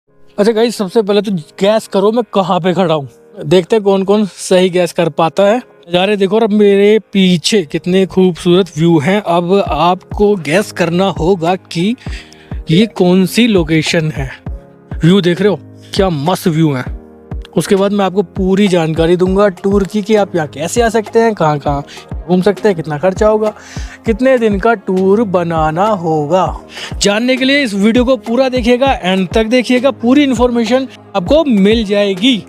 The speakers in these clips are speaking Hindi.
अच्छा गाइस, सबसे पहले तो गैस करो मैं कहाँ पे खड़ा हूँ। देखते हैं कौन कौन सही गैस कर पाता है। नज़ारे देखो और अब मेरे पीछे कितने खूबसूरत व्यू हैं। अब आपको गैस करना होगा कि ये कौन सी लोकेशन है। व्यू देख रहे हो, क्या मस्त व्यू है। उसके बाद मैं आपको पूरी जानकारी दूंगा टूर की कि आप यहाँ कैसे आ सकते हैं, कहाँ कहाँ घूम सकते हैं, कितना खर्चा होगा, कितने दिन का टूर बनाना होगा। जानने के लिए इस वीडियो को पूरा देखिएगा, एंड तक देखिएगा, पूरी इन्फॉर्मेशन आपको मिल जाएगी।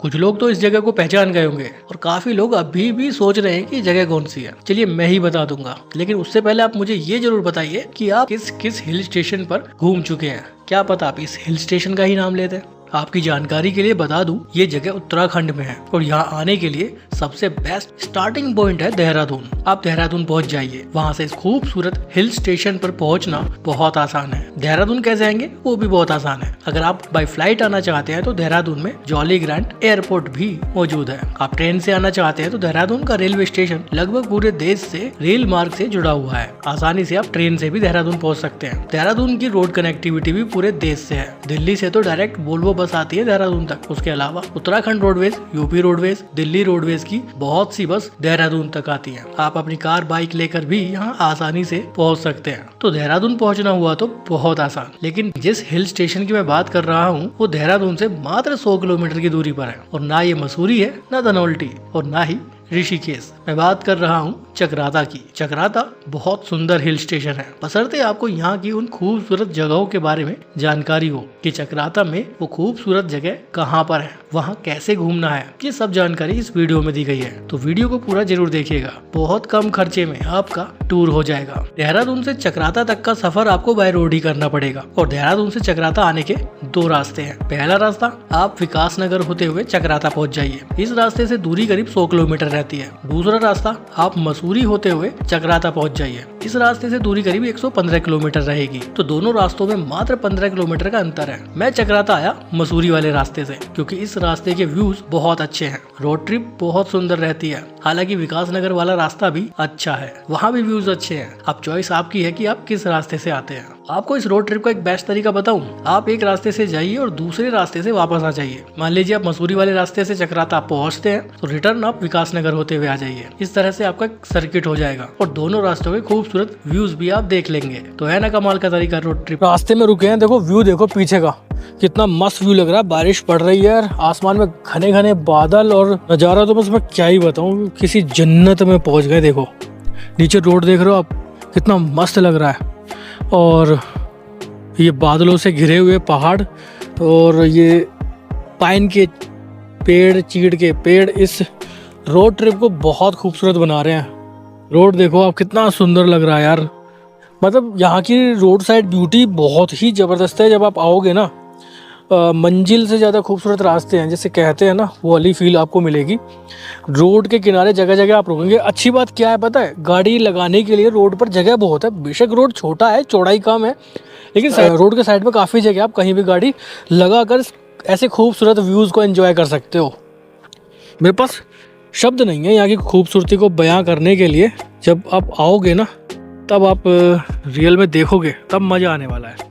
कुछ लोग तो इस जगह को पहचान गए होंगे और काफी लोग अभी भी सोच रहे हैं कि ये जगह कौन सी है। चलिए मैं ही बता दूंगा, लेकिन उससे पहले आप मुझे ये जरूर बताइए कि आप किस किस हिल स्टेशन पर घूम चुके हैं। क्या पता आप इस हिल स्टेशन का ही नाम लेते हैं। आपकी जानकारी के लिए बता दूं, ये जगह उत्तराखंड में है और यहाँ आने के लिए सबसे बेस्ट स्टार्टिंग पॉइंट है देहरादून। आप देहरादून पहुँच जाइए, वहाँ से इस खूबसूरत हिल स्टेशन पर पहुँचना बहुत आसान है। देहरादून कैसे आएंगे वो भी बहुत आसान है। अगर आप बाय फ्लाइट आना चाहते हैं तो देहरादून में जॉली ग्रांट एयरपोर्ट भी मौजूद है। आप ट्रेन से आना चाहते हैं तो देहरादून का रेलवे स्टेशन लगभग पूरे देश से रेल मार्ग से जुड़ा हुआ है। आसानी से आप ट्रेन से भी देहरादून पहुँच सकते हैं। देहरादून की रोड कनेक्टिविटी भी पूरे देश से है। दिल्ली से तो डायरेक्ट वोल्वो बस आती है देहरादून तक। उसके अलावा Uttarakhand roadways, UP roadways, Delhi roadways की बहुत सी बस देहरादून तक आती हैं। आप अपनी कार बाइक लेकर भी यहाँ आसानी से पहुँच सकते हैं। तो देहरादून पहुँचना हुआ तो बहुत आसान। लेकिन जिस हिल स्टेशन की मैं बात कर रहा हूँ वो देहरादून से मात्र 100 किलोमीटर की दूरी पर है और ना ये मसूरी है, ना धनौल्टी और ना ही ऋषिकेश। मैं बात कर रहा हूँ चक्राता की। चक्राता बहुत सुंदर हिल स्टेशन है, बशर्ते आपको यहाँ की उन खूबसूरत जगहों के बारे में जानकारी हो कि चक्राता में वो खूबसूरत जगह कहाँ पर है, वहाँ कैसे घूमना है। ये सब जानकारी इस वीडियो में दी गई है, तो वीडियो को पूरा जरूर देखिएगा। बहुत कम खर्चे में आपका टूर हो जाएगा। देहरादून से चक्राता तक का सफर आपको बाय रोड ही करना पड़ेगा और देहरादून से चक्राता आने के 2 रास्ते हैं। पहला रास्ता, आप विकास नगर होते हुए चक्राता पहुँच जाइए। इस रास्ते से दूरी करीब 100 किलोमीटर रहती है। दूसरा रास्ता, आप मसूरी होते हुए चक्राता पहुंच जाइए। इस रास्ते से दूरी करीब 115 किलोमीटर रहेगी। तो दोनों रास्तों में मात्र 15 किलोमीटर का अंतर है। मैं चक्राता आया मसूरी वाले रास्ते से क्योंकि इस रास्ते के व्यूज बहुत अच्छे हैं। रोड ट्रिप बहुत सुंदर रहती है। हालांकि विकास नगर वाला रास्ता भी अच्छा है, वहाँ भी व्यूज अच्छे हैं। अब चॉइस आपकी है कि आप किस रास्ते से आते हैं। आपको इस रोड ट्रिप का एक बेस्ट तरीका बताऊं, आप एक रास्ते से जाइए और दूसरे रास्ते से वापस आ जाइए। मान लीजिए आप मसूरी वाले रास्ते से चक्राता पहुंचते हैं तो रिटर्न आप विकास नगर होते हुए आ जाइए। इस तरह से आपका एक सर्किट हो जाएगा और दोनों रास्तों के खूबसूरत व्यूज भी आप देख लेंगे। तो है ना कमाल का तरीका रोड ट्रिप। रास्ते में रुके हैं, देखो व्यू देखो पीछे का कितना मस्त व्यू लग रहा है। बारिश पड़ रही है, आसमान में घने घने बादल और नजारा तो बस मैं क्या ही बताऊं, किसी जन्नत में पहुंच गए। देखो नीचे रोड देख रहे हो आप, कितना मस्त लग रहा है। और ये बादलों से घिरे हुए पहाड़ और ये पाइन के पेड़, चीड़ के पेड़ इस रोड ट्रिप को बहुत खूबसूरत बना रहे हैं। रोड देखो आप, कितना सुंदर लग रहा है यार। मतलब यहाँ की रोड साइड ब्यूटी बहुत ही ज़बरदस्त है। जब आप आओगे ना, मंजिल से ज़्यादा खूबसूरत रास्ते हैं जैसे कहते हैं ना, वो वाली फील आपको मिलेगी। रोड के किनारे जगह जगह आप रुकेंगे। अच्छी बात क्या है पता है, गाड़ी लगाने के लिए रोड पर जगह बहुत है। बेशक रोड छोटा है, चौड़ाई कम है, लेकिन रोड के साइड में काफ़ी जगह, आप कहीं भी गाड़ी लगा कर ऐसे खूबसूरत व्यूज़ को एंजॉय कर सकते हो। मेरे पास शब्द नहीं है यहाँ की खूबसूरती को बयां करने के लिए। जब आप आओगे ना तब आप रियल में देखोगे, तब मज़ा आने वाला है।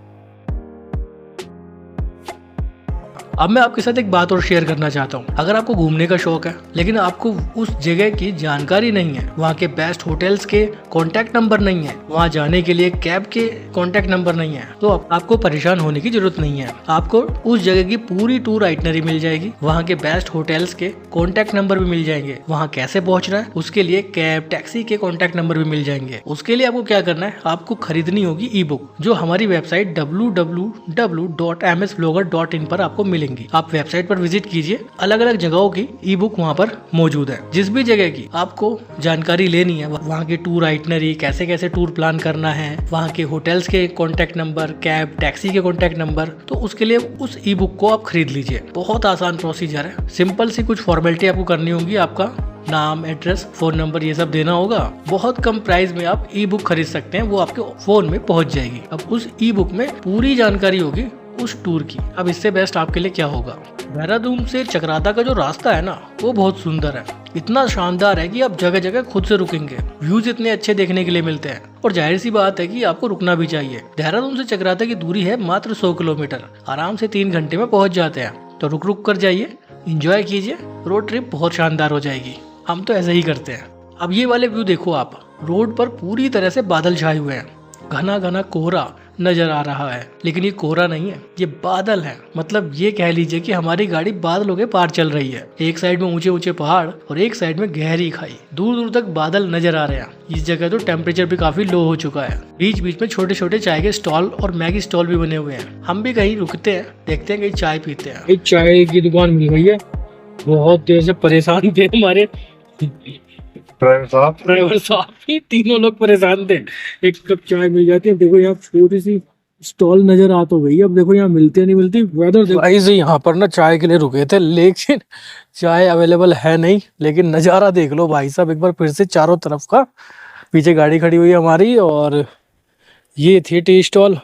अब मैं आपके साथ एक बात और शेयर करना चाहता हूँ। अगर आपको घूमने का शौक है लेकिन आपको उस जगह की जानकारी नहीं है, वहाँ के बेस्ट होटल्स के कॉन्टैक्ट नंबर नहीं है, वहाँ जाने के लिए कैब के कॉन्टैक्ट नंबर नहीं है, तो आपको परेशान होने की जरूरत नहीं है। आपको उस जगह की पूरी टूर आइटनरी मिल जाएगी, वहाँ के बेस्ट होटल्स के कॉन्टैक्ट नंबर भी मिल जाएंगे, वहाँ कैसे पहुँचना है उसके लिए कैब टैक्सी के कॉन्टैक्ट नंबर भी मिल जाएंगे। उसके लिए आपको क्या करना है, आपको खरीदनी होगी ई बुक, जो हमारी वेबसाइट www.msblogger.in पर आपको मिलेगी। आप वेबसाइट पर विजिट कीजिए, अलग अलग जगहों की ई बुक वहाँ पर मौजूद है। जिस भी जगह की आपको जानकारी लेनी है, वहाँ की टूर आइटनरी, कैसे कैसे टूर प्लान करना है, वहाँ के होटल्स के कॉन्टैक्ट नंबर, कैब टैक्सी के कॉन्टैक्ट नंबर, तो उसके लिए उस ई बुक को आप खरीद लीजिए। बहुत आसान प्रोसीजर है, सिंपल सी कुछ फॉर्मेलिटी आपको करनी होगी। आपका नाम, एड्रेस, फोन नंबर ये सब देना होगा। बहुत कम प्राइस में आप ई बुक खरीद सकते हैं, वो आपके फोन में पहुंच जाएगी। अब उस ई बुक में पूरी जानकारी होगी उस टूर की। अब इससे बेस्ट आपके लिए क्या होगा। देहरादून से चक्राता का जो रास्ता है ना, वो बहुत सुंदर है, इतना शानदार है कि आप जगह जगह खुद से रुकेंगे। व्यूज इतने अच्छे देखने के लिए मिलते हैं और जाहिर सी बात है कि आपको रुकना भी चाहिए। देहरादून से चक्राता की दूरी है मात्र 100 किलोमीटर, आराम से 3 घंटे में पहुंच जाते हैं। तो रुक रुक कर जाइए, इंजॉय कीजिए, रोड ट्रिप बहुत शानदार हो जाएगी। हम तो ऐसा ही करते हैं। अब ये वाले व्यू देखो आप, रोड पर पूरी तरह से बादल छाए हुए हैं, घना घना कोहरा नजर आ रहा है, लेकिन ये कोहरा नहीं है, ये बादल है। मतलब ये कह लीजिए कि हमारी गाड़ी बादलों के पार चल रही है। एक साइड में ऊंचे ऊंचे पहाड़ और एक साइड में गहरी खाई, दूर दूर तक बादल नजर आ रहे हैं। इस जगह तो टेम्परेचर भी काफी लो हो चुका है। बीच बीच में छोटे छोटे चाय के स्टॉल और मैगी स्टॉल भी बने हुए हैं। हम भी कहीं रुकते हैं, देखते हैं कहीं चाय पीते हैं। एक चाय की दुकान मिल गई है, बहुत देर से परेशान थे हमारे ड्राइवर साहब ही, तीनों लोग परेशान थे। एक कप चाय मिल जाती है। देखो यहाँ छोटी सी स्टॉल नजर आ तो गई, अब देखो यहाँ मिलती नहीं मिलती। वेदर देखो भाई से, यहाँ पर ना चाय के लिए रुके थे, लेकिन चाय अवेलेबल है नहीं। लेकिन नज़ारा देख लो भाई साहब एक बार फिर से चारों तरफ का। पीछे गाड़ी खड़ी हुई है हमारी और ये थी टी स्टॉल।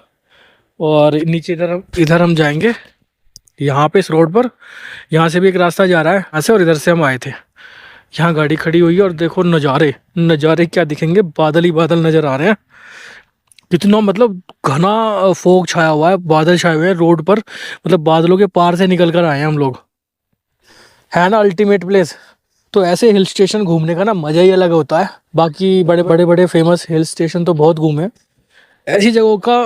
और नीचे इधर हम जाएंगे, यहाँ पे इस रोड पर, यहाँ से भी एक रास्ता जा रहा है ऐसे, और इधर से हम आए थे। यहाँ गाड़ी खड़ी हुई है और देखो नज़ारे क्या दिखेंगे, बादल ही बादल नज़र आ रहे हैं। कितना मतलब घना फोग छाया हुआ है, बादल छाए हुए हैं रोड पर, मतलब बादलों के पार से निकल कर आए हैं हम लोग। है ना अल्टीमेट प्लेस। तो ऐसे हिल स्टेशन घूमने का ना मज़ा ही अलग होता है। बाकी बड़े फेमस हिल स्टेशन तो बहुत घूमे, ऐसी जगहों का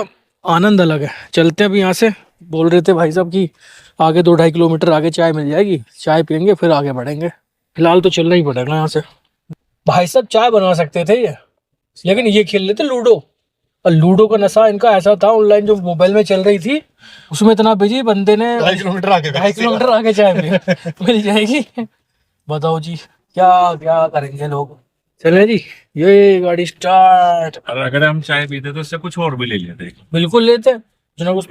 आनंद अलग है। चलते हैं अभी यहाँ से। बोल रहे थे भाई साहब कि आगे 2-2.5 किलोमीटर आगे चाय मिल जाएगी, चाय पियेंगे फिर आगे बढ़ेंगे। फिलहाल तो चलना ही पड़ेगा यहाँ से। भाई साहब चाय बना सकते थे ये, लेकिन ये खेल लेते लूडो। और लूडो का नशा इनका ऐसा था, ऑनलाइन जो मोबाइल में चल रही थी उसमें इतना बिजी बंदे ने 2.5 किलोमीटर आगे चाय मिल जाएगी। बताओ जी क्या क्या करेंगे लोग। चले जी, ये गाड़ी स्टार्ट। अगर हम चाय पीते तो उससे कुछ और भी ले लेते। बिल्कुल लेते हैं जना कुछ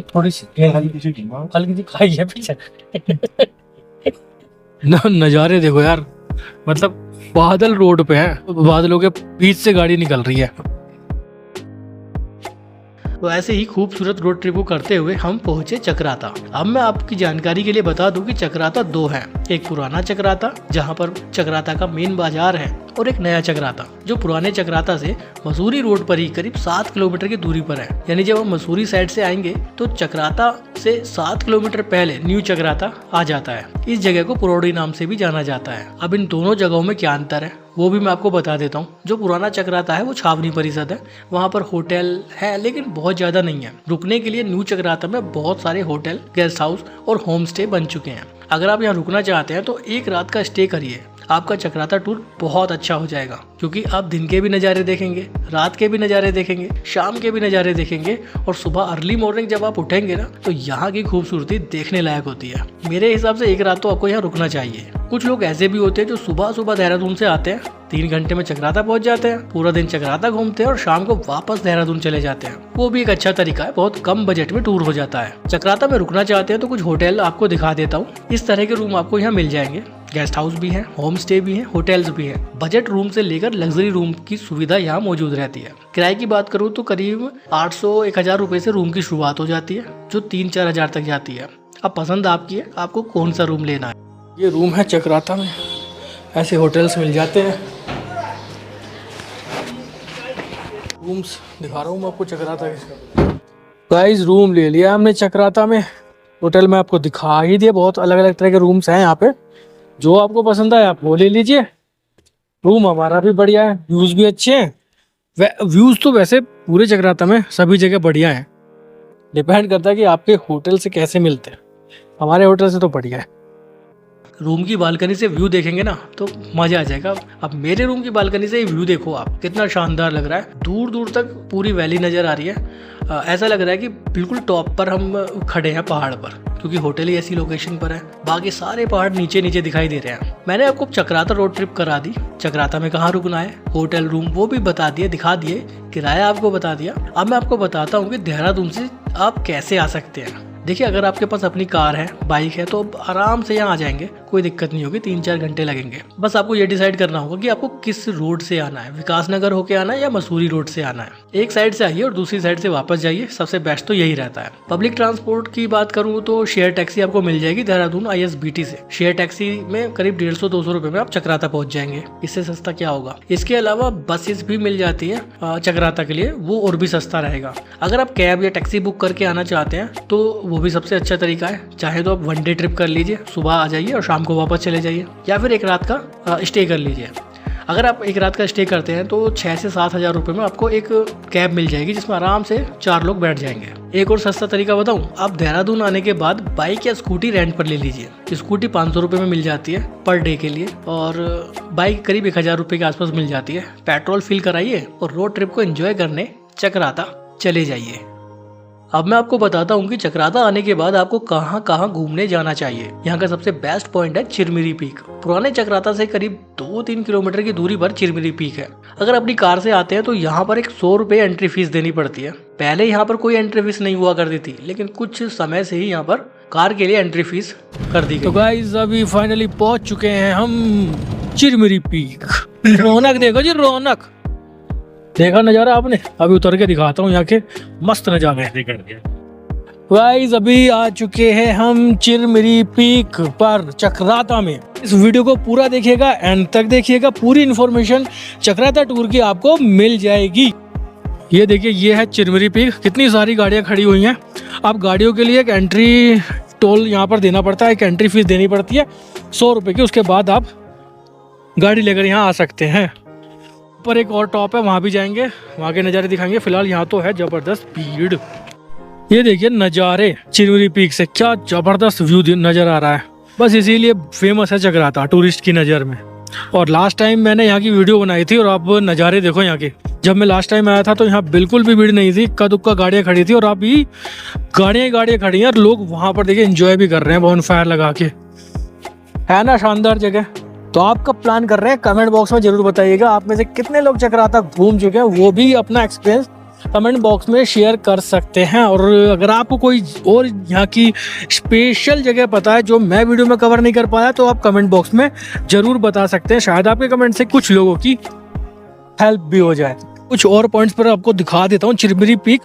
थोड़ी सी हल्की सी खाई है पीछे। नज़ारे देखो यार, मतलब बादल रोड पे हैं, बादलों के बीच से गाड़ी निकल रही है। तो ऐसे ही खूबसूरत रोड ट्रिप को करते हुए हम पहुंचे चक्राता। अब मैं आपकी जानकारी के लिए बता दूं कि चक्राता 2 है। एक पुराना चक्राता जहां पर चक्राता का मेन बाजार है, और एक नया चक्राता जो पुराने चक्राता से मसूरी रोड पर ही करीब 7 किलोमीटर की दूरी पर है। यानी जब हम मसूरी साइड से आएंगे तो चक्राता से 7 किलोमीटर पहले न्यू चक्राता आ जाता है। इस जगह को पुरौड़ी नाम से भी जाना जाता है। अब इन दोनों जगहों में क्या अंतर है वो भी मैं आपको बता देता हूँ। जो पुराना चक्राता है वो छावनी परिषद है, वहाँ पर होटल है लेकिन बहुत ज़्यादा नहीं है। रुकने के लिए न्यू चक्राता में बहुत सारे होटल, गेस्ट हाउस और होम स्टे बन चुके हैं। अगर आप यहाँ रुकना चाहते हैं तो एक रात का स्टे करिए, आपका चक्राता टूर बहुत अच्छा हो जाएगा, क्योंकि आप दिन के भी नज़ारे देखेंगे, रात के भी नज़ारे देखेंगे, शाम के भी नज़ारे देखेंगे, और सुबह अर्ली मॉर्निंग जब आप उठेंगे ना तो यहाँ की खूबसूरती देखने लायक होती है। मेरे हिसाब से एक रात तो आपको यहाँ रुकना चाहिए। कुछ लोग ऐसे भी होते हैं जो सुबह सुबह देहरादून से आते हैं, 3 घंटे में चक्राता पहुंच जाते हैं, पूरा दिन चक्राता घूमते हैं और शाम को वापस देहरादून चले जाते हैं। वो भी एक अच्छा तरीका है, बहुत कम बजट में टूर हो जाता है। चक्राता में रुकना चाहते हैं तो कुछ होटल आपको दिखा देता हूँ। इस तरह के रूम आपको यहाँ मिल जाएंगे। गेस्ट हाउस भी है, होम स्टे भी है, होटल्स भी है। बजट रूम से लेकर लग्जरी रूम की सुविधा यहाँ मौजूद रहती है। किराए की बात करूँ तो करीब 800-1000 रुपए से रूम की शुरुआत हो जाती है, जो 3-4 हजार तक जाती है। अब पसंद आपकी है, आपको कौन सा रूम लेना है। ये रूम है चक्राता में, ऐसे होटल्स मिल जाते हैं। रूम्स दिखा रहा हूँ मैं आपको चक्राता के। गाइस रूम ले लिया हमने चक्राता में, होटल में आपको दिखा ही दिया। बहुत अलग अलग तरह के रूम्स हैं यहाँ पे, जो आपको पसंद आए आप वो ले लीजिए। रूम हमारा भी बढ़िया है, व्यूज भी अच्छे हैं। व्यूज तो वैसे पूरे चक्राता में सभी जगह बढ़िया है, डिपेंड करता है कि आपके होटल से कैसे मिलते हैं। हमारे होटल से तो बढ़िया है। रूम की बालकनी से व्यू देखेंगे ना तो मजा आ जाएगा। अब मेरे रूम की बालकनी से व्यू देखो आप, कितना शानदार लग रहा है। दूर दूर तक पूरी वैली नजर आ रही है। ऐसा लग रहा है कि बिल्कुल टॉप पर हम खड़े हैं पहाड़ पर, क्योंकि होटल ही ऐसी लोकेशन पर है। बाकी सारे पहाड़ नीचे नीचे दिखाई दे रहे हैं। मैंने आपको चक्राता रोड ट्रिप करा दी, चक्राता में कहाँ रुकना है, होटल रूम वो भी बता दिए, दिखा दिए, किराया आपको बता दिया। अब मैं आपको बताता हूँ कि देहरादून से आप कैसे आ सकते हैं। देखिए अगर आपके पास अपनी कार है, बाइक है तो आराम से यहाँ आ जाएंगे, कोई दिक्कत नहीं होगी, 3-4 घंटे लगेंगे। बस आपको ये डिसाइड करना होगा कि आपको किस रोड से आना है, विकासनगर होके आना है या मसूरी रोड से आना है। एक साइड से आइए और दूसरी साइड से वापस जाइए, सबसे बेस्ट तो यही रहता है। पब्लिक ट्रांसपोर्ट की बात करूँ तो शेयर टैक्सी आपको मिल जाएगी देहरादून ISBT से। शेयर टैक्सी में करीब 150-200 रुपए में आप चक्राता पहुंच जाएंगे, इससे सस्ता क्या होगा। इसके अलावा बसेस भी मिल जाती है चक्राता के लिए, वो और भी सस्ता रहेगा। अगर आप कैब या टैक्सी बुक करके आना चाहते हैं तो वो भी सबसे अच्छा तरीका है। चाहे तो आप 1 डे ट्रिप कर लीजिए, सुबह आ जाइए और शाम को वापस चले जाइए, या फिर एक रात का स्टे कर लीजिए। अगर आप एक रात का स्टे करते हैं तो 6 से 7 हज़ार रुपये में आपको एक कैब मिल जाएगी जिसमें आराम से 4 लोग बैठ जाएंगे। एक और सस्ता तरीका बताऊं, आप देहरादून आने के बाद बाइक या स्कूटी रेंट पर ले लीजिए। स्कूटी 500 रुपये में मिल जाती है पर डे के लिए, और बाइक करीब 1000 रुपये के आसपास मिल जाती है। पेट्रोल फिल कराइए और रोड ट्रिप को एंजॉय करने चक्राता चले जाइए। अब मैं आपको बताता हूँ कि चक्राता आने के बाद आपको कहाँ कहाँ घूमने जाना चाहिए। यहाँ का सबसे बेस्ट पॉइंट है चिरमिरी पीक। पुराने चक्राता से करीब 2-3 किलोमीटर की दूरी पर चिरमिरी पीक है। अगर अपनी कार से आते हैं तो यहाँ पर एक 100 रुपये एंट्री फीस देनी पड़ती है। पहले यहाँ पर कोई एंट्री फीस नहीं हुआ करती थी, लेकिन कुछ समय से ही यहाँ पर कार के लिए एंट्री फीस कर दी गई। तो गाइस अभी फाइनली पहुंच चुके हैं हम चिरमिरी पीक। रौनक देखो जी, रौनक देखा नजारा आपने। अभी उतर के दिखाता हूँ यहाँ के मस्त नजारे। गाइस अभी आ चुके हैं हम चिरमिरी पीक पर चक्राता में। इस वीडियो को पूरा देखिएगा, एंड तक देखिएगा, पूरी इन्फॉर्मेशन चक्राता टूर की आपको मिल जाएगी। ये देखिए, ये है चिरमिरी पीक। कितनी सारी गाड़ियाँ खड़ी हुई हैं। आप गाड़ियों के लिए एक एंट्री टोल यहाँ पर देना पड़ता है, एक एंट्री फीस देनी पड़ती है 100 रुपये की। उसके बाद आप गाड़ी लेकर यहाँ आ सकते हैं। पर एक और टॉप है, वहाँ भी जाएंगे, वहाँ के नज़ारे दिखाएंगे। फिलहाल यहाँ तो है जबरदस्त भीड़। ये देखिए नज़ारे चिरमिरी पीक से, क्या जबरदस्त व्यू नज़र आ रहा है। बस इसीलिए फेमस है चक्राता टूरिस्ट की नज़र में। और लास्ट टाइम मैंने यहाँ की वीडियो बनाई थी और आप नज़ारे देखो यहाँ के। जब मैं लास्ट टाइम आया था तो यहाँ बिल्कुल भी भीड़ नहीं थी, इक्का दुक्का गाड़ियाँ खड़ी थी, और अभी गाड़ियाँ खड़ी हैं और लोग वहाँ पर देखिए एंजॉय भी कर रहे हैं बॉन फायर लगा के। है ना शानदार जगह। तो आप कब प्लान कर रहे हैं कमेंट बॉक्स में जरूर बताइएगा। आप में से कितने लोग चक्राता घूम चुके हैं, वो भी अपना एक्सपीरियंस कमेंट बॉक्स में शेयर कर सकते हैं। और अगर आपको कोई और यहाँ की स्पेशल जगह पता है जो मैं वीडियो में कवर नहीं कर पाया, तो आप कमेंट बॉक्स में जरूर बता सकते हैं। शायद आपके कमेंट से कुछ लोगों की हेल्प भी हो जाए। कुछ और पॉइंट्स पर आपको दिखा देता हूँ। चिरमिरी पीक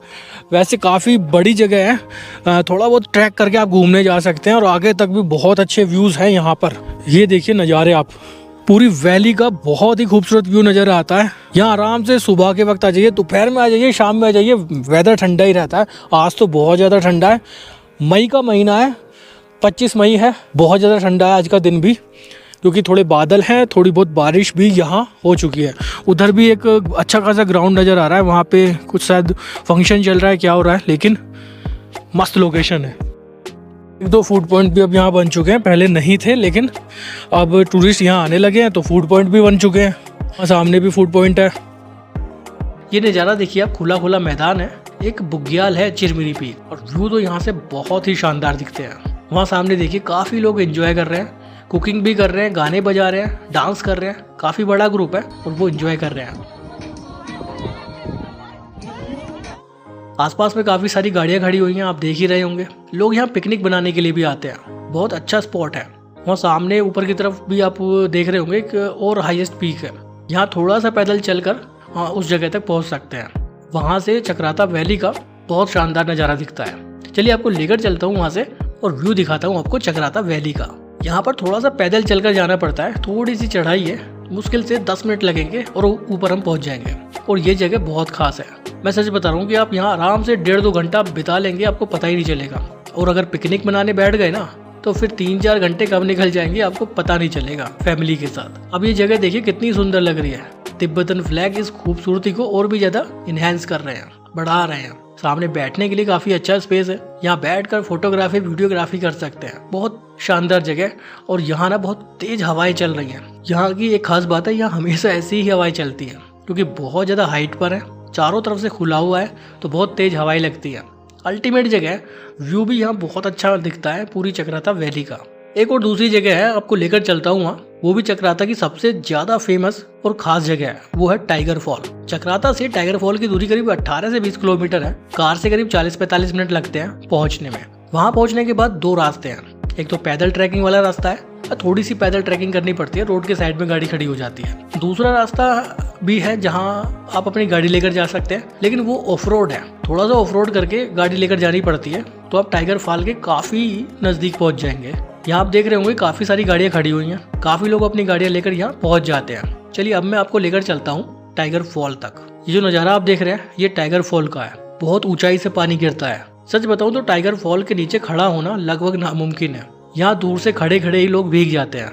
वैसे काफ़ी बड़ी जगह है, थोड़ा बहुत ट्रैक करके आप घूमने जा सकते हैं, और आगे तक भी बहुत अच्छे व्यूज़ हैं यहाँ पर। ये देखिए नज़ारे, आप पूरी वैली का बहुत ही खूबसूरत व्यू नज़र आता है। यहाँ आराम से सुबह के वक्त आ जाइए, दोपहर में आ जाइए, शाम में आ जाइए, वेदर ठंडा ही रहता है। आज तो बहुत ज़्यादा ठंडा है, मई का महीना है, 25 मई है, बहुत ज़्यादा ठंडा है आज का दिन भी, क्योंकि थोड़े बादल हैं, थोड़ी बहुत बारिश भी यहाँ हो चुकी है। उधर भी एक अच्छा खासा ग्राउंड नज़र आ रहा है, वहाँ पे कुछ शायद फंक्शन चल रहा है, क्या हो रहा है, लेकिन मस्त लोकेशन है। 1-2 फूड पॉइंट भी अब यहाँ बन चुके हैं, पहले नहीं थे, लेकिन अब टूरिस्ट यहाँ आने लगे हैं तो फूड पॉइंट भी बन चुके हैं। सामने भी फूड पॉइंट है। ये नज़ारा देखिए आप, खुला खुला मैदान है, एक बुग्याल है चिरमिरी पीक, और व्यू तो यहाँ से बहुत ही शानदार दिखते हैं। वहाँ सामने देखिए काफ़ी लोग एंजॉय कर रहे हैं, कुकिंग भी कर रहे हैं, गाने बजा रहे हैं, डांस कर रहे हैं। काफ़ी बड़ा ग्रुप है और वो एंजॉय कर रहे हैं। आसपास में काफ़ी सारी गाड़ियाँ खड़ी हुई हैं, आप देख ही रहे होंगे। लोग यहाँ पिकनिक बनाने के लिए भी आते हैं, बहुत अच्छा स्पॉट है। वहाँ सामने ऊपर की तरफ भी आप देख रहे होंगे एक और हाईएस्ट पीक है। यहाँ थोड़ा सा पैदल चलकर उस जगह तक पहुँच सकते हैं। वहाँ से चक्राता वैली का बहुत शानदार नज़ारा दिखता है। चलिए आपको लेकर चलता हूँ वहाँ से और व्यू दिखाता हूँ आपको चक्राता वैली का। यहाँ पर थोड़ा सा पैदल चलकर जाना पड़ता है, थोड़ी सी चढ़ाई है, मुश्किल से 10 मिनट लगेंगे और ऊपर हम पहुँच जाएंगे। और ये जगह बहुत खास है, मैं सच बता रहा हूँ कि आप यहाँ आराम से 1.5-2 घंटा बिता लेंगे, आपको पता ही नहीं चलेगा। और अगर पिकनिक मनाने बैठ गए ना तो फिर 3-4 घंटे कब निकल जाएंगे आपको पता नहीं चलेगा फैमिली के साथ। अब ये जगह देखिए कितनी सुंदर लग रही है। तिब्बतन फ्लैग इस खूबसूरती को और भी ज़्यादा इन्हेंस कर रहे हैं, बढ़ा रहे हैं। सामने बैठने के लिए काफ़ी अच्छा स्पेस है, यहाँ बैठकर फोटोग्राफी वीडियोग्राफी कर सकते हैं। बहुत शानदार जगह। और यहाँ ना बहुत तेज़ हवाएं चल रही हैं। यहाँ की एक खास बात है, यहाँ हमेशा ऐसी ही हवाएं चलती हैं, क्योंकि बहुत ज़्यादा हाइट पर है, चारों तरफ से खुला हुआ है, तो बहुत तेज़ हवाएं लगती है। अल्टीमेट जगह है। व्यू भी यहाँ बहुत अच्छा दिखता है पूरी चक्राता वैली का। एक और दूसरी जगह है, आपको लेकर चलता हूँ वहाँ। वो भी चक्राता की सबसे ज्यादा फेमस और खास जगह है, वो है टाइगर फॉल। चक्राता से टाइगर फॉल की दूरी करीब 18 से 20 किलोमीटर है। कार से करीब 40-45 मिनट लगते हैं पहुंचने में। वहां पहुंचने के बाद 2 रास्ते हैं, एक तो पैदल ट्रैकिंग वाला रास्ता है, थोड़ी सी पैदल ट्रैकिंग करनी पड़ती है, रोड के साइड में गाड़ी खड़ी हो जाती है। दूसरा रास्ता भी है जहां आप अपनी गाड़ी लेकर जा सकते हैं, लेकिन वो ऑफ रोड है, थोड़ा सा ऑफ रोड करके गाड़ी लेकर जानी पड़ती है, तो आप टाइगर फॉल के काफ़ी नज़दीक पहुंच जाएंगे। यहाँ आप देख रहे होंगे काफ़ी सारी गाड़ियाँ खड़ी हुई हैं, काफ़ी लोग अपनी गाड़ियाँ लेकर यहाँ पहुँच जाते हैं। चलिए अब मैं आपको लेकर चलता हूँ टाइगर फॉल तक। ये जो नज़ारा आप देख रहे हैं ये टाइगर फॉल का है, बहुत ऊंचाई से पानी गिरता है। सच बताऊं तो टाइगर फॉल के नीचे खड़ा होना लगभग नामुमकिन है। यहाँ दूर से खड़े खड़े ही लोग भीग जाते हैं,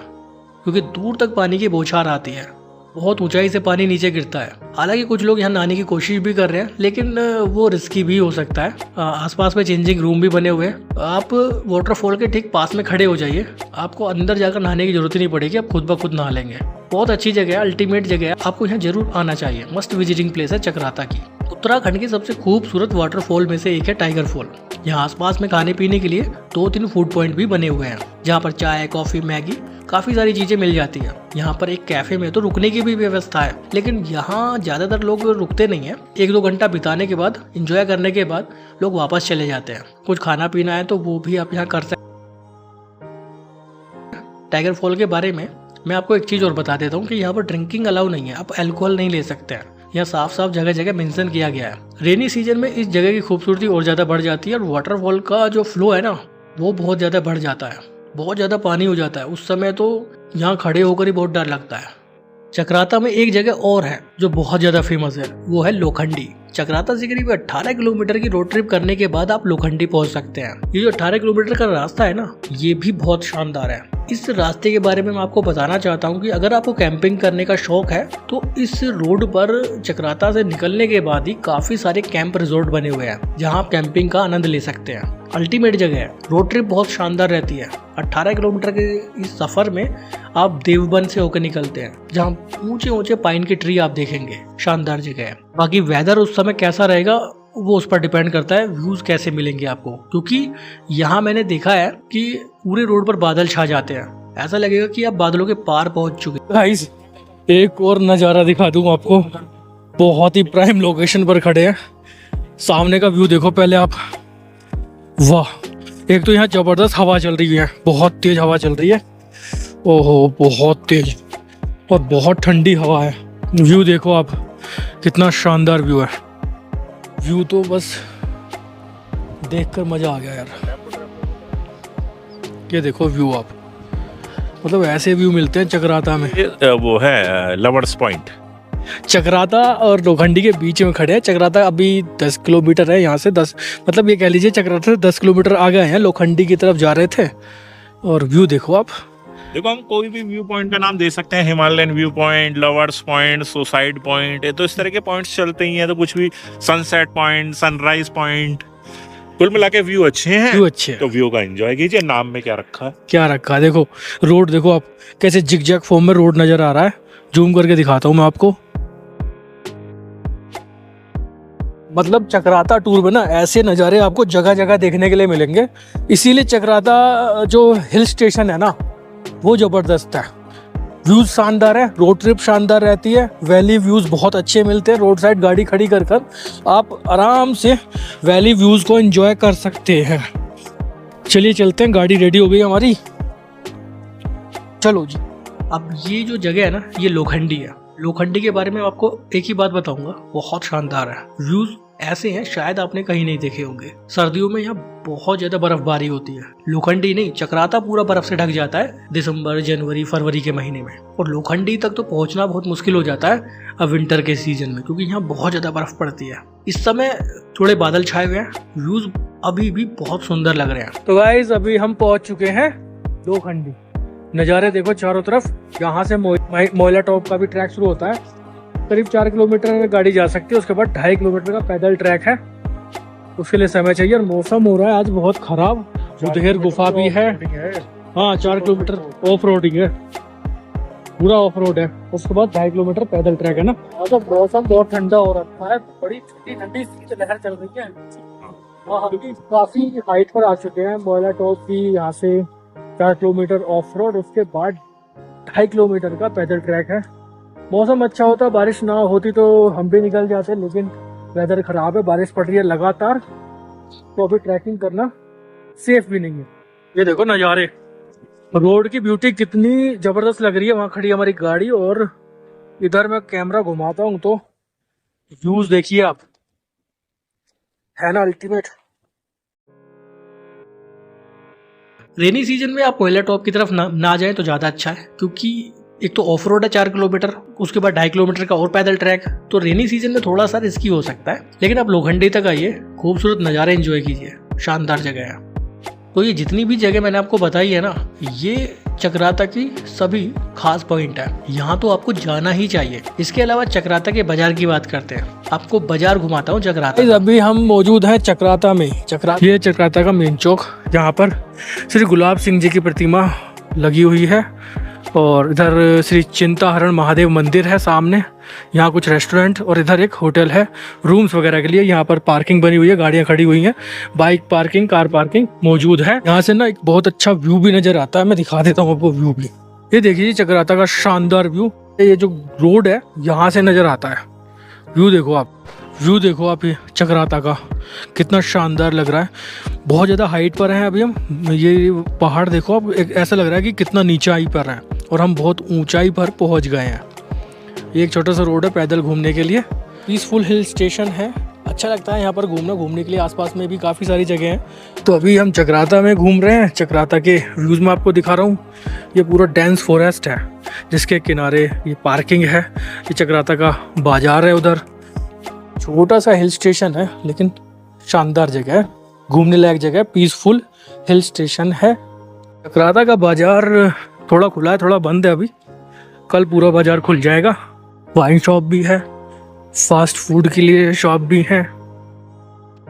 क्योंकि दूर तक पानी की बौछार आती है, बहुत ऊंचाई से पानी नीचे गिरता है। हालांकि कुछ लोग यहाँ नहाने की कोशिश भी कर रहे हैं, लेकिन वो रिस्की भी हो सकता है। आसपास में चेंजिंग रूम भी बने हुए हैं। आप वाटरफॉल के ठीक पास में खड़े हो जाइए, आपको अंदर जाकर नहाने की जरूरत ही नहीं पड़ेगी, आप खुद ब खुद नहा लेंगे। बहुत अच्छी जगह है, अल्टीमेट जगह है, आपको यहाँ जरूर आना चाहिए। मस्त विजिटिंग प्लेस है चक्राता की। उत्तराखंड की सबसे खूबसूरत वाटरफॉल में से एक है टाइगर फॉल। यहाँ आसपास में खाने पीने के लिए 2-3 फूड पॉइंट भी बने हुए हैं, जहाँ पर चाय, कॉफी, मैगी, काफी सारी चीजें मिल जाती हैं। यहाँ पर एक कैफे में तो रुकने की भी व्यवस्था है, लेकिन यहाँ ज्यादातर लोग रुकते नहीं है। 1-2 घंटा बिताने के बाद, एंजॉय करने के बाद लोग वापस चले जाते हैं। कुछ खाना पीना है तो वो भी आप यहाँ कर सकते हैं। टाइगर फॉल के बारे में मैं आपको एक चीज और बता देता हूँ कि यहाँ पर ड्रिंकिंग अलाउ नहीं है, आप अल्कोहल नहीं ले सकते हैं। यहाँ साफ साफ जगह जगह मेंशन किया गया है। रेनी सीजन में इस जगह की खूबसूरती और ज्यादा बढ़ जाती है, और वाटरफॉल का जो फ्लो है ना वो बहुत ज्यादा बढ़ जाता है, बहुत ज्यादा पानी हो जाता है। उस समय तो यहाँ खड़े होकर ही बहुत डर लगता है। चक्राता में एक जगह और है जो बहुत ज्यादा फेमस है, वो है लोखंडी। चक्राता से करीब 18 किलोमीटर की रोड ट्रिप करने के बाद आप लोखंडी पहुंच सकते हैं। ये जो 18 किलोमीटर का रास्ता है ना, ये भी बहुत शानदार है। इस रास्ते के बारे में मैं आपको बताना चाहता हूँ कि अगर आपको कैंपिंग करने का शौक है तो इस रोड पर चक्राता से निकलने के बाद ही काफी सारे कैंप रिजॉर्ट बने हुए हैं, जहाँ आप कैंपिंग का आनंद ले सकते हैं। अल्टीमेट जगह है, रोड ट्रिप बहुत शानदार रहती है। 18 किलोमीटर के इस सफर में आप देवबन से होकर निकलते हैं, जहाँ ऊंचे ऊंचे पाइन के ट्री आप देखेंगे। शानदार जगह है। बाकी वेदर उस समय कैसा रहेगा वो उस पर डिपेंड करता है, व्यूज कैसे मिलेंगे आपको, क्योंकि यहाँ मैंने देखा है कि पूरे रोड पर बादल छा जाते हैं, ऐसा लगेगा कि आप बादलों के पार पहुंच चुके हैं। गाइस एक और नज़ारा दिखा दूँ आपको, बहुत ही प्राइम लोकेशन पर खड़े हैं। सामने का व्यू देखो पहले आप, वाह। एक तो यहाँ जबरदस्त हवा चल रही है, बहुत तेज हवा चल रही है, ओहो बहुत तेज, और बहुत ठंडी हवा है। व्यू देखो आप, कितना शानदार व्यू है। व्यू तो बस देखकर मजा आ गया यार। ये देखो व्यू आप, मतलब ऐसे व्यू मिलते हैं चक्राता में। वो है लवर्स पॉइंट। चक्राता और लोखंडी के बीच में खड़े हैं। चक्राता अभी 10 किलोमीटर है यहाँ से, 10 मतलब ये कह लीजिए चक्राता से 10 किलोमीटर आ गए हैं, लोखंडी की तरफ जा रहे थे। और व्यू देखो आप, देखो हम कोई भी व्यू पॉइंट का नाम दे सकते हैं, Himalayan view point, lovers point, suicide point, तो इस तरह के पॉइंट्स चलते ही हैं। तो कुछ भी सनसेट पॉइंट, सनराइज पॉइंट, कुल मिला के व्यू अच्छे हैं। व्यू अच्छे हैं, तो व्यू का एंजॉय कीजिए। नाम में क्या रखा है, क्या रखा है देखो। रोड देखो आप, कैसे जिगजैग फॉर्म में रोड नजर आ रहा है। जूम करके दिखाता हूँ मैं आपको। मतलब चक्राता टूर में ना ऐसे नज़ारे आपको जगह जगह देखने के लिए मिलेंगे। इसीलिए चक्राता जो हिल स्टेशन है ना वो ज़बरदस्त है। व्यूज़ शानदार है, रोड ट्रिप शानदार रहती है, वैली व्यूज़ बहुत अच्छे मिलते हैं। रोड साइड गाड़ी खड़ी कर कर आप आराम से वैली व्यूज़ को एंजॉय कर सकते हैं। चलिए चलते हैं, गाड़ी रेडी हो गई हमारी, चलो जी। अब ये जो जगह है ना ये लोखंडी है। लोखंडी के बारे में आपको एक ही बात बताऊंगा, बहुत शानदार है। व्यूज ऐसे हैं शायद आपने कहीं नहीं देखे होंगे। सर्दियों में यहाँ बहुत ज्यादा बर्फबारी होती है। लोखंडी नहीं, चक्राता पूरा बर्फ से ढक जाता है दिसंबर, जनवरी, फरवरी के महीने में। और लोखंडी तक तो पहुंचना बहुत मुश्किल हो जाता है अब विंटर के सीजन में, क्योंकि यहाँ बहुत ज्यादा बर्फ पड़ती है। इस समय थोड़े बादल छाए हुए हैं, व्यूज अभी भी बहुत सुंदर लग रहे हैं। तो गाइस अभी हम पहुंच चुके हैं लोखंडी। नज़ारे देखो चारों तरफ। यहाँ से मोइला टॉप का भी ट्रैक शुरू होता है, करीब 4 किलोमीटर गाड़ी जा सकती है। उसके बाद 2.5 किलोमीटर का पैदल ट्रैक है, उसके लिए समय चाहिए। और मौसम हो रहा है आज बहुत खराब, बुधेर गुफा भी है। हाँ 4 किलोमीटर ऑफ रोडिंग है, पूरा ऑफ रोड है। उसके बाद 2.5 किलोमीटर पैदल ट्रैक है ना। तो मौसम बहुत ठंडा हो रखा है, बड़ी ठंडी लहर चल रही है। काफी हाइट पर आ चुके हैं। मोइला टॉप की यहाँ से 4 किलोमीटर ऑफ रोड, उसके बाद 2.5 किलोमीटर का पैदल ट्रैक है। मौसम अच्छा होता, बारिश ना होती तो हम भी निकल जाते, लेकिन वेदर खराब है, बारिश पड़ रही है लगातार, तो अभी ट्रैकिंग करना सेफ भी नहीं है। ये देखो नज़ारे, रोड की ब्यूटी कितनी जबरदस्त लग रही है। वहां खड़ी हमारी गाड़ी और इधर मैं कैमरा घुमाता हूँ तो व्यूज देखिए आप, है ना अल्टीमेट। रेनी सीजन में आप कोयला टॉप की तरफ ना जाएं तो ज़्यादा अच्छा है, क्योंकि एक तो ऑफ रोड है 4 किलोमीटर, उसके बाद 2.5 किलोमीटर का और पैदल ट्रैक, तो रेनी सीजन में थोड़ा सा रिस्की हो सकता है। लेकिन आप लोखंडी तक आइए, खूबसूरत नज़ारे एंजॉय कीजिए, शानदार जगह है। तो ये जितनी भी जगह मैंने आपको बताई है ना, ये चक्राता की सभी खास पॉइंट है, यहाँ तो आपको जाना ही चाहिए। इसके अलावा चक्राता के बाजार की बात करते हैं, आपको बाजार घुमाता हूँ चक्राता। अभी हम मौजूद हैं चक्राता में। ये चक्राता का मेन चौक, जहाँ पर श्री गुलाब सिंह जी की प्रतिमा लगी हुई है और इधर श्री चिंताहरण महादेव मंदिर है सामने। यहाँ कुछ रेस्टोरेंट और इधर एक होटल है रूम्स वगैरह के लिए। यहाँ पर पार्किंग बनी हुई है, गाड़ियाँ खड़ी हुई हैं, बाइक पार्किंग, कार पार्किंग मौजूद है। यहाँ से ना एक बहुत अच्छा व्यू भी नजर आता है, मैं दिखा देता हूँ आपको व्यू भी। ये देखिए चक्राता का शानदार व्यू, ये जो रोड है यहाँ से नजर आता है। व्यू देखो आप, ये चक्राता का कितना शानदार लग रहा है। बहुत ज़्यादा हाइट पर हैं अभी हम, ये पहाड़ देखो आप, ऐसा लग रहा है कि कितना नीचाई पर है और हम बहुत ऊंचाई पर पहुंच गए हैं। ये एक छोटा सा रोड है पैदल घूमने के लिए, पीसफुल हिल स्टेशन है, अच्छा लगता है यहाँ पर घूमने के लिए। आसपास में भी काफ़ी सारी जगह हैं। तो अभी हम चक्राता में घूम रहे हैं। चक्राता के व्यूज़ में आपको दिखा रहा हूँ, ये पूरा डेंस फॉरेस्ट है जिसके किनारे ये पार्किंग है। ये चक्राता का बाजार है, उधर छोटा सा हिल स्टेशन है लेकिन शानदार जगह है, घूमने लायक जगह है, पीसफुल हिल स्टेशन है। चक्राता का बाजार थोड़ा खुला है, थोड़ा बंद है अभी, कल पूरा बाजार खुल जाएगा। वाइन शॉप भी है, फास्ट फूड के लिए शॉप भी है।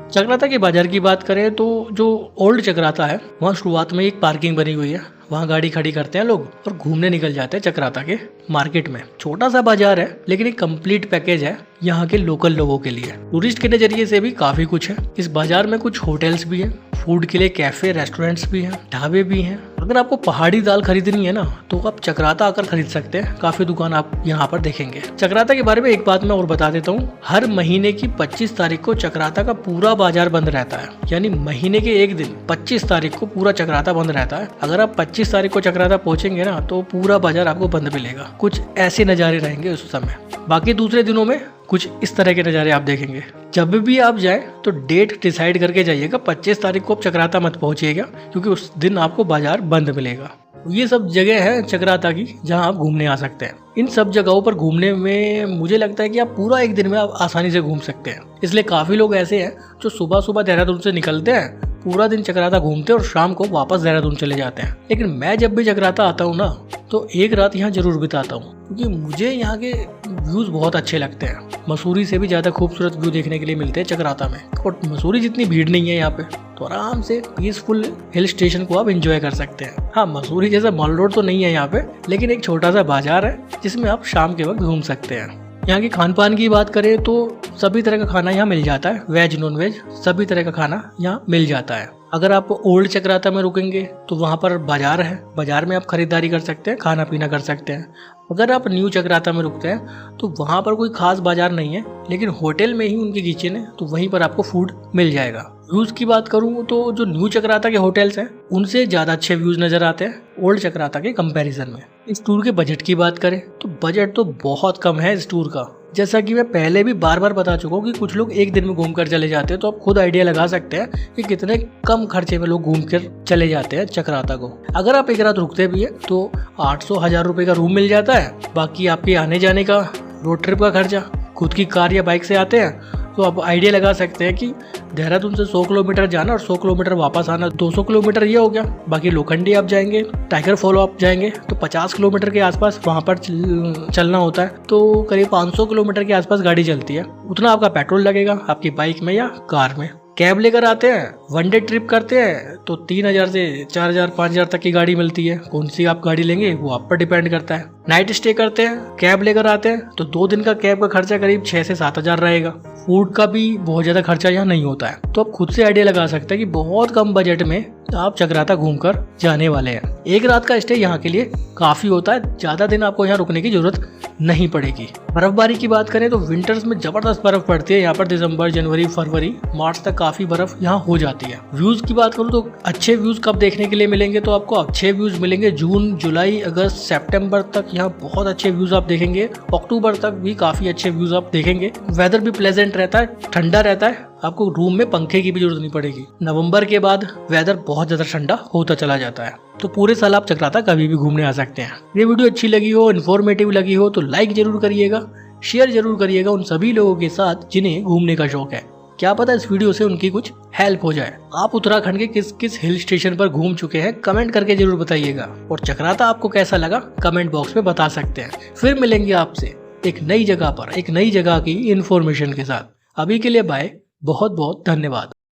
चक्राता के बाजार की बात करें तो जो ओल्ड चक्राता है, वहाँ शुरुआत में एक पार्किंग बनी हुई है, वहाँ गाड़ी खड़ी करते हैं लोग और घूमने निकल जाते हैं चक्राता के मार्केट में। छोटा सा बाजार है लेकिन एक कंप्लीट पैकेज है यहाँ के लोकल लोगों के लिए। टूरिस्ट के नजरिए से भी काफी कुछ है इस बाजार में। कुछ होटल्स भी हैं, फूड के लिए कैफे रेस्टोरेंट्स भी हैं, ढाबे भी हैं। अगर आपको पहाड़ी दाल खरीदनी है ना तो आप चक्राता आकर खरीद सकते हैं, काफी दुकान आप यहाँ पर देखेंगे। चक्राता के बारे में एक बात मैं और बता देता हूँ, हर महीने की 25 तारीख को चक्राता का पूरा बाजार बंद रहता है, यानी महीने के एक दिन 25 तारीख को पूरा चक्राता बंद रहता है। अगर आप 25 तारीख को चक्राता पहुंचेंगे ना तो पूरा बाजार आपको बंद मिलेगा। कुछ ऐसे नज़ारे रहेंगे उस समय, बाकी दूसरे दिनों में कुछ इस तरह के नज़ारे आप देखेंगे। जब भी आप जाएं तो डेट डिसाइड करके जाइएगा, 25 तारीख को आप चक्राता मत पहुंचिएगा क्योंकि उस दिन आपको बाजार बंद मिलेगा। ये सब जगह है चक्राता की जहां आप घूमने आ सकते हैं। इन सब जगहों पर घूमने में मुझे लगता है कि आप पूरा एक दिन में आप आसानी से घूम सकते हैं। इसलिए काफ़ी लोग ऐसे हैं जो सुबह सुबह देहरादून से निकलते हैं, पूरा दिन चक्राता घूमते हैं और शाम को वापस देहरादून चले जाते हैं। लेकिन मैं जब भी चक्राता आता हूँ ना तो एक रात यहाँ जरूर बिताता हूँ क्योंकि मुझे यहाँ के व्यूज़ बहुत अच्छे लगते हैं। मसूरी से भी ज़्यादा खूबसूरत व्यू देखने के लिए मिलते हैं चक्राता में, और मसूरी जितनी भीड़ नहीं है यहाँ पे, तो आराम से पीसफुल हिल स्टेशन को आप एंजॉय कर सकते हैं। हाँ, मसूरी जैसा मॉल रोड तो नहीं है यहाँ पे, लेकिन एक छोटा सा बाजार है जिसमें आप शाम के वक्त घूम सकते हैं। यहाँ की खान पान की बात करें तो सभी तरह का खाना यहाँ मिल जाता है, वेज नॉन वेज सभी तरह का खाना यहाँ मिल जाता है। अगर आप ओल्ड चक्राता में रुकेंगे तो वहाँ पर बाजार है, बाजार में आप खरीदारी कर सकते हैं, खाना पीना कर सकते हैं। अगर आप न्यू चक्राता में रुकते हैं तो वहाँ पर कोई खास बाजार नहीं है, लेकिन होटल में ही उनकी किचन है तो वहीं पर आपको फूड मिल जाएगा। व्यूज़ की बात करूँ तो जो न्यू चक्राता के होटल्स हैं उनसे ज़्यादा अच्छे व्यूज़ नज़र आते हैं ओल्ड चक्राता के कंपैरिजन में। इस टूर के बजट की बात करें तो बजट तो बहुत कम है इस टूर का। जैसा कि मैं पहले भी बार बार बता चुका हूँ कि कुछ लोग एक दिन में घूम कर चले जाते हैं, तो आप खुद आइडिया लगा सकते हैं कि कितने कम खर्चे में लोग घूम कर चले जाते हैं चक्राता को। अगर आप एक रात रुकते भी है तो 800-1000 रुपये का रूम मिल जाता है, बाकी आपके आने जाने का रोड ट्रिप का खर्चा, खुद की कार या बाइक से आते हैं तो आप आइडिया लगा सकते हैं कि देहरादून से 100 किलोमीटर जाना और 100 किलोमीटर वापस आना, 200 किलोमीटर ये हो गया। बाकी लोखंडी आप जाएंगे, टाइगर फॉलो आप जाएंगे तो 50 किलोमीटर के आसपास वहाँ पर चलना होता है, तो करीब 500 किलोमीटर के आसपास गाड़ी चलती है। उतना आपका पेट्रोल लगेगा आपकी बाइक में या कार में। कैब लेकर आते हैं, वनडे ट्रिप करते हैं तो 3000 से 4000-5000 तक की गाड़ी मिलती है। कौन सी आप गाड़ी लेंगे वो आप पर डिपेंड करता है। नाइट स्टे करते हैं, कैब लेकर आते हैं, तो 2 दिन का कैब का खर्चा करीब 6 से 7 हजार रहेगा। फूड का भी बहुत ज्यादा खर्चा यहाँ नहीं होता है। तो आप खुद से आइडिया लगा सकते हैं कि बहुत कम बजट में आप चक्राता घूमकर जाने वाले हैं। एक रात का स्टे यहाँ के लिए काफी होता है, ज्यादा दिन आपको यहाँ रुकने की जरूरत नहीं पड़ेगी। बर्फबारी की बात करें तो विंटर्स में जबरदस्त बर्फ पड़ती है यहाँ पर। दिसंबर, जनवरी, फरवरी, मार्च तक काफी बर्फ यहाँ हो जाती है। व्यूज की बात करूँ तो अच्छे व्यूज कब देखने के लिए मिलेंगे, तो आपको अच्छे व्यूज मिलेंगे जून, जुलाई, अगस्त, सितंबर तक। यहाँ बहुत अच्छे व्यूज आप देखेंगे। अक्टूबर तक भी काफी अच्छे व्यूज आप देखेंगे। वेदर भी प्लेजेंट रहता है, ठंडा रहता है, आपको रूम में पंखे की भी जरूरत नहीं पड़ेगी। नवंबर के बाद वेदर बहुत ज्यादा ठंडा होता चला जाता है। तो पूरे साल आप चक्राता कभी भी घूमने आ सकते हैं। ये वीडियो अच्छी लगी हो, इन्फॉर्मेटिव लगी हो तो लाइक जरूर करिएगा, शेयर जरूर करिएगा उन सभी लोगों के साथ जिन्हें घूमने का शौक है। क्या पता इस वीडियो से उनकी कुछ हेल्प हो जाए। आप उत्तराखंड के किस किस हिल स्टेशन पर घूम चुके हैं कमेंट करके जरूर बताइएगा। और चक्राता आपको कैसा लगा कमेंट बॉक्स में बता सकते हैं। फिर मिलेंगे आपसे एक नई जगह पर, एक नई जगह की इन्फॉर्मेशन के साथ। अभी के लिए बाय, बहुत बहुत धन्यवाद।